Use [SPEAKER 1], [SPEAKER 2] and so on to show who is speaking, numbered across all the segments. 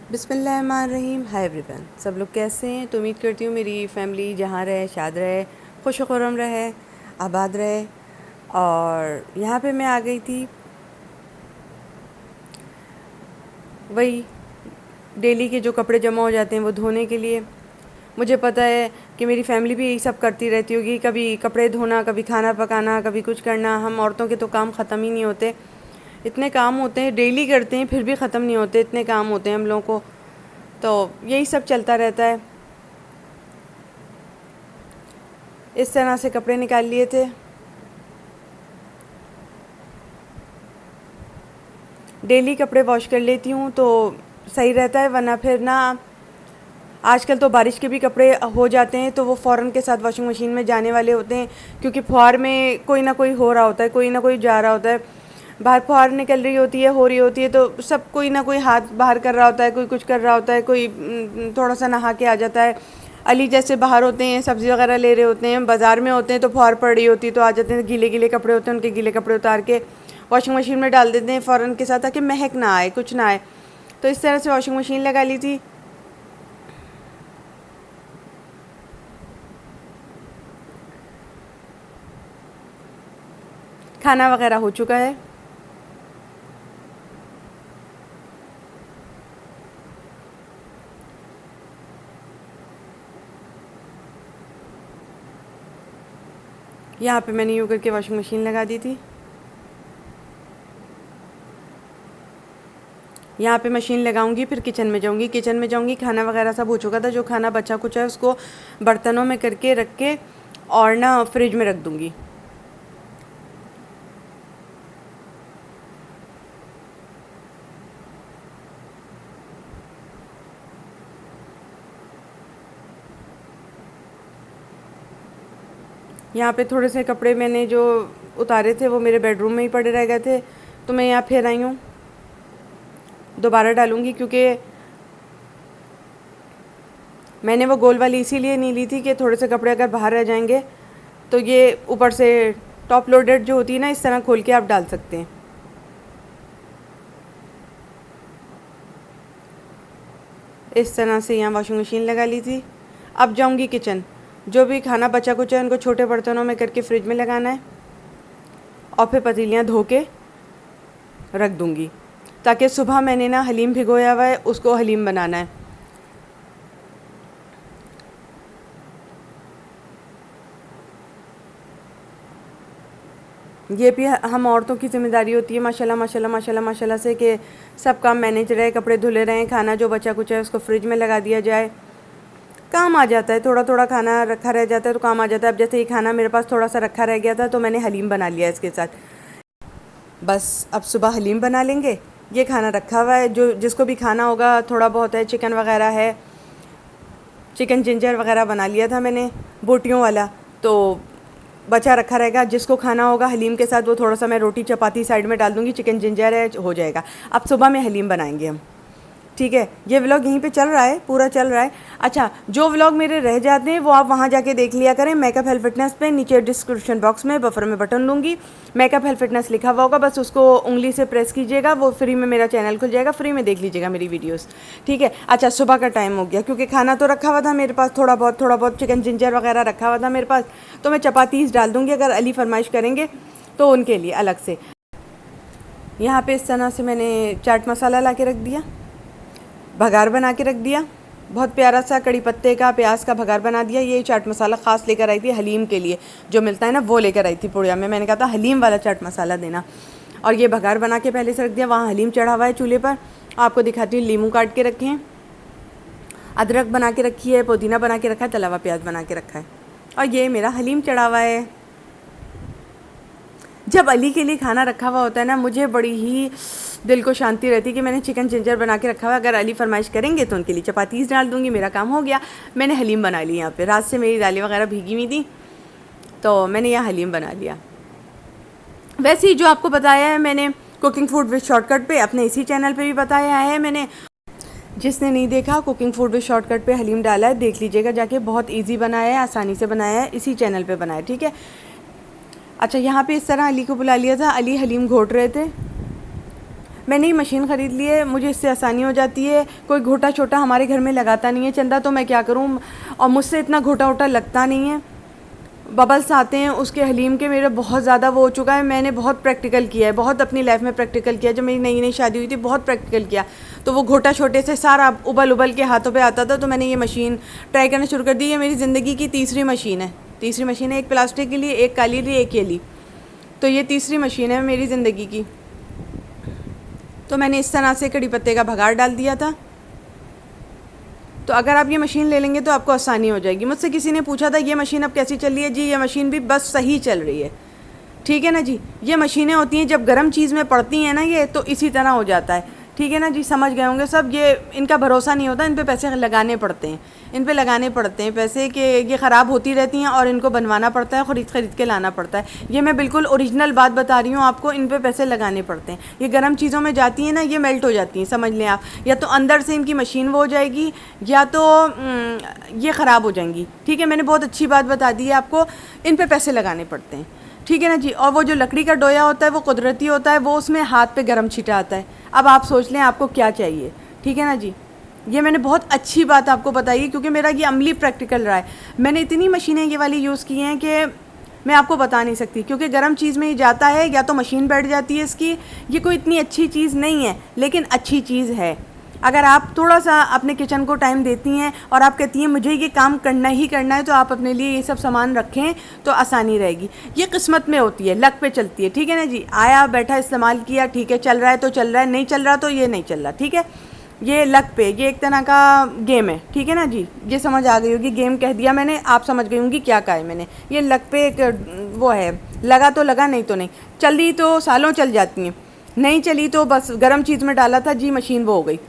[SPEAKER 1] बिस्मिल्लाहिर्रहमानिर्रहीम। Hi everyone, सब लोग कैसे हैं? तो उम्मीद करती हूँ मेरी फ़ैमिली जहाँ रहे शाद रहे, खुश खुर्रम रहे, आबाद रहे। और यहाँ पे मैं आ गई थी वही डेली के जो कपड़े जमा हो जाते हैं वो धोने के लिए। मुझे पता है कि मेरी फैमिली भी यही सब करती रहती होगी, कभी कपड़े धोना, कभी खाना पकाना, कभी कुछ करना। हम औरतों के तो काम ख़त्म ही नहीं होते, इतने काम होते हैं, डेली करते हैं फिर भी ख़त्म नहीं होते, इतने काम होते हैं हम लोगों को। तो यही सब चलता रहता है। इस तरह से कपड़े निकाल लिए थे। डेली कपड़े वॉश कर लेती हूँ तो सही रहता है, वरना फिर ना आजकल तो बारिश के भी कपड़े हो जाते हैं तो वो फ़ौरन के साथ वॉशिंग मशीन में जाने वाले होते हैं, क्योंकि फुहार में कोई ना कोई हो रहा होता है, कोई ना कोई जा रहा होता है। बाहर फुहार निकल रही होती है, हो रही होती है, तो सब कोई ना कोई हाथ बाहर कर रहा होता है, कोई कुछ कर रहा होता है, कोई थोड़ा सा नहा के आ जाता है। अली जैसे बाहर होते हैं, सब्ज़ी वगैरह ले रहे होते हैं, बाज़ार में होते हैं तो फुहार पड़ रही होती है, तो आ जाते हैं, गीले गीले कपड़े होते हैं, उनके गीले कपड़े उतार के वॉशिंग मशीन में डाल देते हैं फ़ौरन के साथ, ताकि महक ना आए, कुछ ना आए। तो इस तरह से वॉशिंग मशीन लगा ली थी। खाना वगैरह हो चुका है। यहाँ पे मैंने यूँ करके वॉशिंग मशीन लगा दी थी। यहाँ पे मशीन लगाऊंगी, फिर किचन में जाऊंगी। किचन में जाऊंगी, खाना वगैरह सब हो चुका था, जो खाना बचा कुचा है उसको बर्तनों में करके रख के और ना फ्रिज में रख दूंगी। यहाँ पे थोड़े से कपड़े मैंने जो उतारे थे वो मेरे बेडरूम में ही पड़े रह गए थे, तो मैं यहाँ फिर आई हूँ, दोबारा डालूँगी। क्योंकि मैंने वो गोल वाली इसीलिए नहीं ली थी कि थोड़े से कपड़े अगर बाहर रह जाएंगे तो ये ऊपर से टॉप लोडेड जो होती है ना, इस तरह खोल के आप डाल सकते हैं। इस तरह से यहाँ वॉशिंग मशीन लगा ली थी। अब जाऊँगी किचन, जो भी खाना बचा कुचा है उनको छोटे बर्तनों में करके फ्रिज में लगाना है और फिर पतीलियाँ धो के रख दूँगी, ताकि सुबह मैंने ना हलीम भिगोया हुआ है, उसको हलीम बनाना है। ये भी हम औरतों की ज़िम्मेदारी होती है, माशाल्लाह माशाल्लाह माशाल्लाह माशाल्लाह से, कि सब काम मैनेज रहे, कपड़े धुले रहें, खाना जो बचा कुचा है उसको फ्रिज में लगा दिया जाए। काम आ जाता है, थोड़ा थोड़ा खाना रखा रह जाता है तो काम आ जाता है। अब जैसे ये खाना मेरे पास थोड़ा सा रखा रह गया था तो मैंने हलीम बना लिया इसके साथ। बस अब सुबह हलीम बना लेंगे। ये खाना रखा हुआ है, जो जिसको भी खाना होगा, थोड़ा बहुत है, चिकन वगैरह है, चिकन जिंजर वगैरह बना लिया था मैंने बोटियों वाला, तो बचा रखा रहेगा। जिसको खाना होगा हलीम के साथ वो थोड़ा सा मैं रोटी चपाती साइड में डाल दूँगी, चिकन जिंजर है, हो जाएगा। अब सुबह में हलीम बनाएंगे हम, ठीक है। ये व्लॉग यहीं पे चल रहा है, पूरा चल रहा है। अच्छा, जो व्लॉग मेरे रह जाते हैं वो आप वहाँ जाके देख लिया करें, मेकअप हेल्थ फिटनेस पे। नीचे डिस्क्रिप्शन बॉक्स में बफर में बटन दूंगी, मेकअप हेल्थ फिटनेस लिखा हुआ होगा, बस उसको उंगली से प्रेस कीजिएगा, वो फ्री में मेरा चैनल खुल जाएगा, फ्री में देख लीजिएगा मेरी वीडियोज़, ठीक है। अच्छा, सुबह का टाइम हो गया, क्योंकि खाना तो रखा हुआ था मेरे पास, थोड़ा बहुत चिकन जिंजर वगैरह रखा हुआ था मेरे पास, तो मैं चपातीस डाल दूँगी अगर अली फरमाइश करेंगे तो उनके लिए अलग से। यहाँ पे इस तरह से मैंने चाट मसाला ला के रख दिया, भगार बना के रख दिया, बहुत प्यारा सा कड़ी पत्ते का, प्याज का भगार बना दिया। ये चाट मसाला ख़ास लेकर आई थी हलीम के लिए, जो मिलता है ना वो लेकर आई थी पुड़िया में। मैंने कहा था हलीम वाला चाट मसाला देना, और ये भगार बना के पहले से रख दिया। वहाँ हलीम चढ़ा हुआ है चूल्हे पर, आपको दिखाती हूँ। लीमू काट के रखे हैं, अदरक बना के रखी है, पुदीना बना के रखा है, तला हुआ प्याज बना के रखा है, और ये मेरा हलीम चढ़ा हुआ है। जब अली के लिए खाना रखा हुआ होता है ना, मुझे बड़ी ही दिल को शांति रहती है कि मैंने चिकन जिंजर बना के रखा हुआ है। अगर अली फरमाइश करेंगे तो उनके लिए चपातीस डाल दूँगी, मेरा काम हो गया। मैंने हलीम बना ली। यहाँ पे रात से मेरी दालें वगैरह भीगी हुई थी, तो मैंने यहाँ हलीम बना लिया। वैसे ही जो आपको बताया है मैंने कुकिंग फूड विद शॉर्टकट पे, अपने इसी चैनल पे भी बताया है मैंने। जिसने नहीं देखा, कुकिंग फूड विद शॉर्टकट पे हलीम डाला है, देख लीजिएगा जाके। बहुत ईजी बनाया है, आसानी से बनाया है, इसी चैनल पर बनाया है, ठीक है। अच्छा, यहाँ पे इस तरह अली को बुला लिया था, अली हलीम घोट रहे थे। मैंने ये मशीन ख़रीद ली है, मुझे इससे आसानी हो जाती है, कोई घोटा छोटा हमारे घर में लगाता नहीं है चंदा, तो मैं क्या करूँ, और मुझसे इतना घोटा वोटा लगता नहीं है। बबल्स आते हैं उसके हलीम के मेरे बहुत ज़्यादा वो हो चुका है। मैंने बहुत प्रैक्टिकल किया है, बहुत अपनी लाइफ में प्रैक्टिकल किया। जब मेरी नई नई शादी हुई थी बहुत प्रैक्टिकल किया, तो वो घोटा छोटे से सारा उबल उबल के हाथों पे आता था। तो मैंने ये मशीन ट्राई करना शुरू कर दी। ये मेरी ज़िंदगी की तीसरी मशीन है, एक प्लास्टिक की ली, एक काली ली, एक ये ली, तो ये तीसरी मशीन है मेरी ज़िंदगी की। तो मैंने इस तरह से कड़ी पत्ते का भगाड़ डाल दिया था। तो अगर आप ये मशीन ले लेंगे तो आपको आसानी हो जाएगी। मुझसे किसी ने पूछा था ये मशीन अब कैसी चल रही है? जी ये मशीन भी बस सही चल रही है, ठीक है ना जी। ये मशीनें होती हैं जब गर्म चीज़ में पड़ती हैं ना ये, तो इसी तरह हो जाता है, ठीक है ना जी। समझ गए होंगे सब। ये इनका भरोसा नहीं होता, इन पे पैसे लगाने पड़ते हैं, इन पे लगाने पड़ते हैं पैसे कि ये ख़राब होती रहती हैं और इनको बनवाना पड़ता है, ख़रीद के लाना पड़ता है। ये मैं बिल्कुल ओरिजिनल बात बता रही हूँ आपको, इन पे पैसे लगाने पड़ते हैं। ये गर्म चीज़ों में जाती हैं ना, ये मेल्ट हो जाती हैं, समझ लें आप। या तो अंदर से इनकी मशीन वो हो जाएगी, या तो ये ख़राब हो जाएंगी, ठीक है। मैंने बहुत अच्छी बात बता दी है आपको, इन पे पैसे लगाने पड़ते हैं, ठीक है ना जी। और वो जो लकड़ी का डोया होता है वो कुदरती होता है, वो उसमें हाथ पे गरम छींटा आता है। अब आप सोच लें आपको क्या चाहिए, ठीक है ना जी। ये मैंने बहुत अच्छी बात आपको बताई है क्योंकि मेरा ये अमली प्रैक्टिकल रहा है। मैंने इतनी मशीनें ये वाली यूज़ की हैं कि मैं आपको बता नहीं सकती, क्योंकि गर्म चीज़ में ही जाता है, या तो मशीन बैठ जाती है इसकी। ये कोई इतनी अच्छी चीज़ नहीं है, लेकिन अच्छी चीज़ है। अगर आप थोड़ा सा अपने किचन को टाइम देती हैं और आप कहती हैं मुझे ये काम करना ही करना है, तो आप अपने लिए ये सब सामान रखें तो आसानी रहेगी। ये किस्मत में होती है, लक पे चलती है, ठीक है ना जी। आया बैठा इस्तेमाल किया, ठीक है, चल रहा है तो चल रहा है, नहीं चल रहा तो ये नहीं चल रहा, ठीक है। ये लक पे, ये एक तरह का गेम है, ठीक है ना जी। ये समझ आ गई होगी, गेम कह दिया मैंने, आप समझ गई होंगी क्या कहा है मैंने। ये लक पे एक वो है, लगा तो लगा, नहीं तो नहीं। चल रही तो सालों चल जाती हैं, नहीं चली तो बस गर्म चीज़ में डाला था जी, मशीन वो हो गई।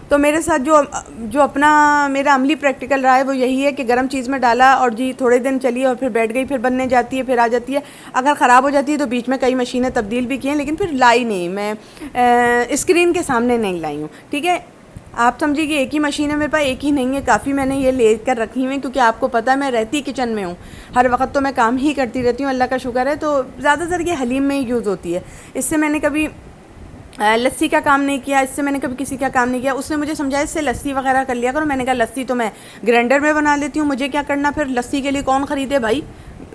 [SPEAKER 1] तो मेरे साथ जो अपना मेरा अमली प्रैक्टिकल रहा है वो यही है कि गर्म चीज़ में डाला और जी थोड़े दिन चली और फिर बैठ गई, फिर बनने जाती है, फिर आ जाती है। अगर ख़राब हो जाती है तो बीच में कई मशीनें तब्दील भी की हैं, लेकिन फिर लाई नहीं, मैं स्क्रीन के सामने नहीं लाई हूँ, ठीक है। आप समझिए कि एक ही मशीन है मेरे पास, एक ही नहीं है, काफ़ी मैंने ये ले कर रखी हुई, क्योंकि आपको पता है मैं रहती किचन में हूँ, हर वक्त तो मैं काम ही करती रहती हूँ, अल्लाह का शुक्र है। तो ज़्यादातर ये हलीम में ही यूज़ होती है। इससे मैंने कभी लस्सी का काम नहीं किया, इससे मैंने कभी किसी का काम नहीं किया। उसने मुझे समझाया इससे लस्सी वगैरह कर लिया करो। मैंने कहा लस्सी तो मैं ग्राइंडर में बना लेती हूँ, मुझे क्या करना, फिर लस्सी के लिए कौन ख़रीदे भाई।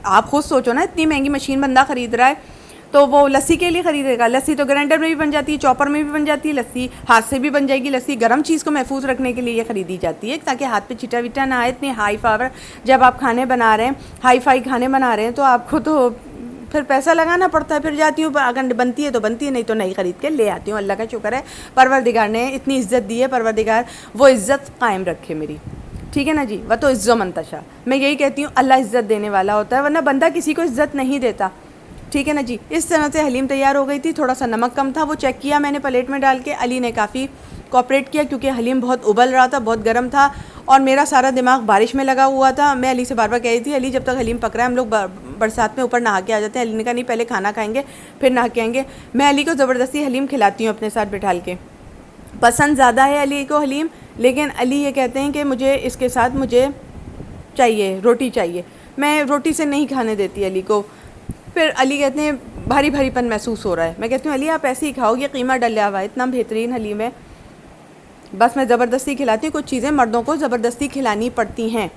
[SPEAKER 1] आप खुद सोचो ना, इतनी महंगी मशीन बंदा ख़रीद रहा है तो वो लस्सी के लिए ख़रीदेगा। लस्सी तो ग्राइंडर में भी बन जाती है, चॉपर में भी बन जाती है, लस्सी हाथ से भी बन जाएगी। लस्सी गर्म चीज़ को महफूज रखने के लिए ये ख़रीदी जाती है, ताकि हाथ पे चिटा विटा ना आए। इतनी हाई पावर जब आप खाने बना रहे हैं, हाई फाई खाने बना रहे हैं, तो आपको तो फिर पैसा लगाना पड़ता है। फिर जाती हूँ, अगर बनती है तो बनती है, नहीं तो नहीं ख़रीद के ले आती हूँ। अल्लाह का शुक्र है, परवरदिगार ने इतनी इज़्ज़त दी है, परवरदिगार वो इज़्ज़त कायम रखे मेरी, ठीक है ना जी। वह तो इज़्ज़ो मंतशा, मैं यही कहती हूँ, अल्लाह इज़्ज़त देने वाला होता है, वरना बंदा किसी को इज़्ज़त नहीं देता, ठीक है ना जी। इस तरह से हलीम तैयार हो गई थी। थोड़ा सा नमक कम था, वो चेक किया मैंने प्लेट में डाल के। अली ने काफ़ी कोऑपरेट किया, क्योंकि हलीम बहुत उबल रहा था, बहुत गर्म था, और मेरा सारा दिमाग बारिश में लगा हुआ था। मैं अली से बार बार कह रही थी, अली जब तक हलीम पक रहा है हम लोग बरसात में ऊपर नहा के आ जाते हैं। अली ने कहा नहीं, पहले खाना खाएंगे फिर नहा के आएंगे। मैं अली को ज़बरदस्ती हलीम खिलाती हूँ अपने साथ बिठाल के। पसंद ज़्यादा है अली को हलीम, लेकिन अली ये कहते हैं कि मुझे इसके साथ मुझे चाहिए, रोटी चाहिए। मैं रोटी से नहीं खाने देती अली को। फिर अली कहते हैं भारी भारीपन महसूस हो रहा है। मैं कहती हूँ अली आप ऐसे ही खाओ, ये कीमा डला हुआ है, इतना बेहतरीन हलीम है। बस मैं ज़बरदस्ती खिलाती हूँ। कुछ चीज़ें मर्दों को ज़बरदस्ती खिलानी पड़ती हैं,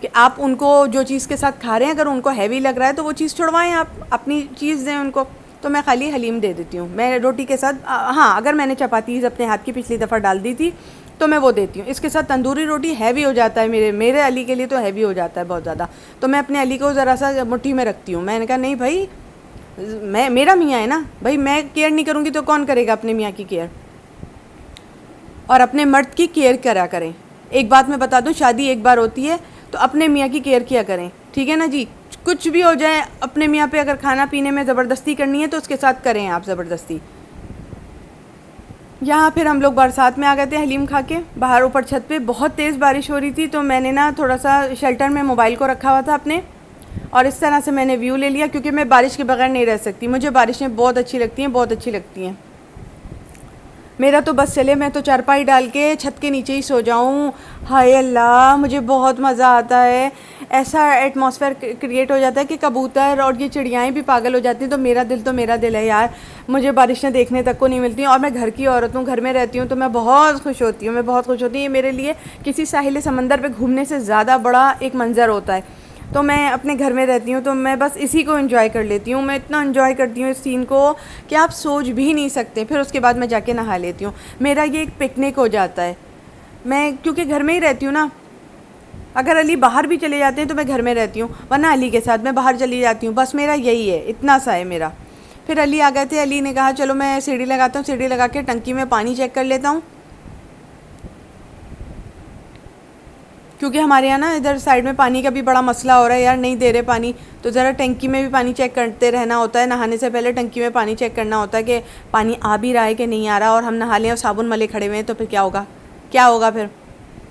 [SPEAKER 1] कि आप उनको जो चीज़ के साथ खा रहे हैं, अगर उनको हैवी लग रहा है तो वो चीज़ छुड़वाएं, आप अपनी चीज़ दें उनको। तो मैं खाली हलीम दे देती हूँ। मैं रोटी के साथ हाँ, अगर मैंने चपातीज़ अपने हाथ की पिछली दफ़ा डाल दी थी तो मैं वो देती हूँ। इसके साथ तंदूरी रोटी हैवी हो जाता है, मेरे अली के लिए तो हैवी हो जाता है बहुत ज़्यादा। तो मैं अपने अली को ज़रा सा मुट्ठी में रखती हूँ। मैंने कहा नहीं भाई, मेरा मियाँ है ना भाई, मैं केयर नहीं करूँगी तो कौन करेगा अपने मियाँ की केयर। और अपने मर्द की केयर करा करें। एक बात मैं बता दूं, शादी एक बार होती है, तो अपने मियाँ की केयर किया करें, ठीक है ना जी। कुछ भी हो जाए, अपने मियाँ पे अगर खाना पीने में ज़बरदस्ती करनी है तो उसके साथ करें आप ज़बरदस्ती। यहाँ फिर हम लोग बरसात में आ गए थे हलीम खा के। बाहर ऊपर छत पे बहुत तेज़ बारिश हो रही थी, तो मैंने ना थोड़ा सा शेल्टर में मोबाइल को रखा हुआ था अपने, और इस तरह से मैंने व्यू ले लिया, क्योंकि मैं बारिश के बगैर नहीं रह सकती। मुझे बारिशें बहुत अच्छी लगती हैं, बहुत अच्छी लगती हैं। मेरा तो बस चले मैं तो चारपाई डाल के छत के नीचे ही सो जाऊं। हाय अल्लाह, मुझे बहुत मज़ा आता है। ऐसा एटमॉस्फेयर क्रिएट हो जाता है कि कबूतर और ये चिड़ियाएँ भी पागल हो जाती हैं। तो मेरा दिल है यार, मुझे बारिशें देखने तक को नहीं मिलती। और मैं घर की औरत हूँ, घर में रहती हूँ, तो मैं बहुत खुश होती हूँ, मैं बहुत खुश होती हूँ। ये मेरे लिए किसी साहिल समंदर पे घूमने से ज़्यादा बड़ा एक मंज़र होता है। तो मैं अपने घर में रहती हूँ तो मैं बस इसी को एंजॉय कर लेती हूँ। मैं इतना एंजॉय करती हूँ इस सीन को कि आप सोच भी नहीं सकते। फिर उसके बाद मैं जाके नहा लेती हूँ। मेरा ये एक पिकनिक हो जाता है। मैं क्योंकि घर में ही रहती हूँ ना, अगर अली बाहर भी चले जाते हैं तो मैं घर में रहती हूँ, वरना अली के साथ मैं बाहर चली जाती हूँ। बस मेरा यही है, इतना सा है मेरा। फिर अली आ गए थे, अली ने कहा चलो मैं सीढ़ी लगाता हूँ, सीढ़ी लगा के टंकी में पानी चेक कर लेता हूँ, क्योंकि हमारे यहाँ ना इधर साइड में पानी का भी बड़ा मसला हो रहा है यार, नहीं दे रहे पानी। तो ज़रा टंकी में भी पानी चेक करते रहना होता है, नहाने से पहले टंकी में पानी चेक करना होता है कि पानी आ भी रहा है कि नहीं आ रहा। और हम नहा लें और साबुन मले खड़े हुए हैं तो फिर क्या होगा, क्या होगा फिर?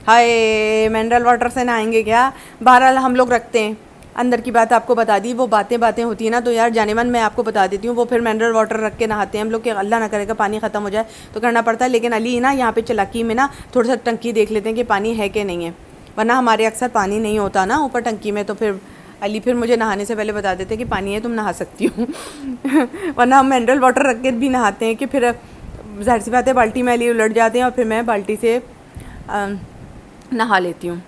[SPEAKER 1] हाय, मिनरल वाटर से नहाएंगे क्या? बहरहाल हम लोग रखते हैं। अंदर की बात आपको बता दी, वो बातें होती है ना, तो यार जाने मन मैं आपको बता देती हूँ। वो फिर मिनरल वाटर रख के नहाते हैं हम लोग, कि अल्लाह ना करेगा पानी ख़त्म हो जाए तो करना पड़ता है। लेकिन अली ना यहाँ पे चालाकी में ना थोड़ा सा टंकी देख लेते हैं कि पानी है कि नहीं है, वरना हमारे अक्सर पानी नहीं होता ना ऊपर टंकी में। तो फिर अली फिर मुझे नहाने से पहले बता देते कि पानी है, तुम नहा सकती हो। वरना हम मिनरल वाटर रख के भी नहाते हैं कि फिर ज़ाहिर सी बात है बाल्टी में अली उलट जाते हैं और फिर मैं बाल्टी से नहा लेती हूँ।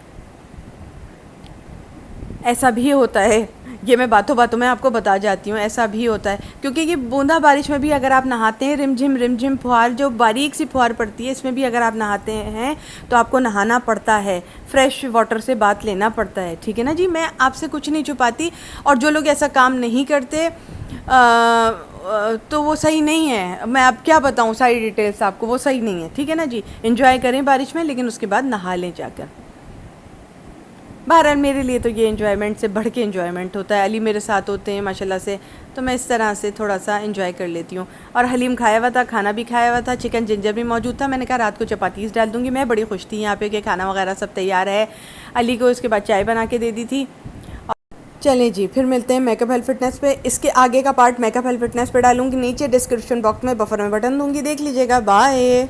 [SPEAKER 1] ऐसा भी होता है, ये मैं बातों बातों में आपको बता जाती हूँ, ऐसा भी होता है। क्योंकि ये बूंदा बारिश में भी अगर आप नहाते हैं, रिमझिम फुहार, जो बारीक सी फुहार पड़ती है, इसमें भी अगर आप नहाते हैं तो आपको नहाना पड़ता है, फ्रेश वाटर से बात लेना पड़ता है, ठीक है ना जी। मैं आपसे कुछ नहीं छुपाती। और जो लोग ऐसा काम नहीं करते तो वो सही नहीं है। मैं अब क्या बताऊँ सारी डिटेल्स आपको, वो सही नहीं है, ठीक है ना जी। एंजॉय करें बारिश में, लेकिन उसके बाद नहा लें जाकर। बहरहाल मेरे लिए तो ये एंजॉयमेंट से बढ़ के एंजॉयमेंट होता है। अली मेरे साथ होते हैं माशाल्लाह से, तो मैं इस तरह से थोड़ा सा एंजॉय कर लेती हूँ। और हलीम खाया हुआ था, खाना भी खाया हुआ था, चिकन जिंजर भी मौजूद था। मैंने कहा रात को चपातीस डाल दूँगी। मैं बड़ी खुश थी यहाँ पे कि खाना वगैरह सब तैयार है। अली को उसके बाद चाय बना के दे दी थी। चलें जी, फिर मिलते हैं मेकअप हेल्थ फिटनेस पे। इसके आगे का पार्ट मेकअप हेल्थ फिटनेस पे डालूंगी, नीचे डिस्क्रिप्शन बॉक्स में बफर में बटन दूंगी, देख लीजिएगा। बाय।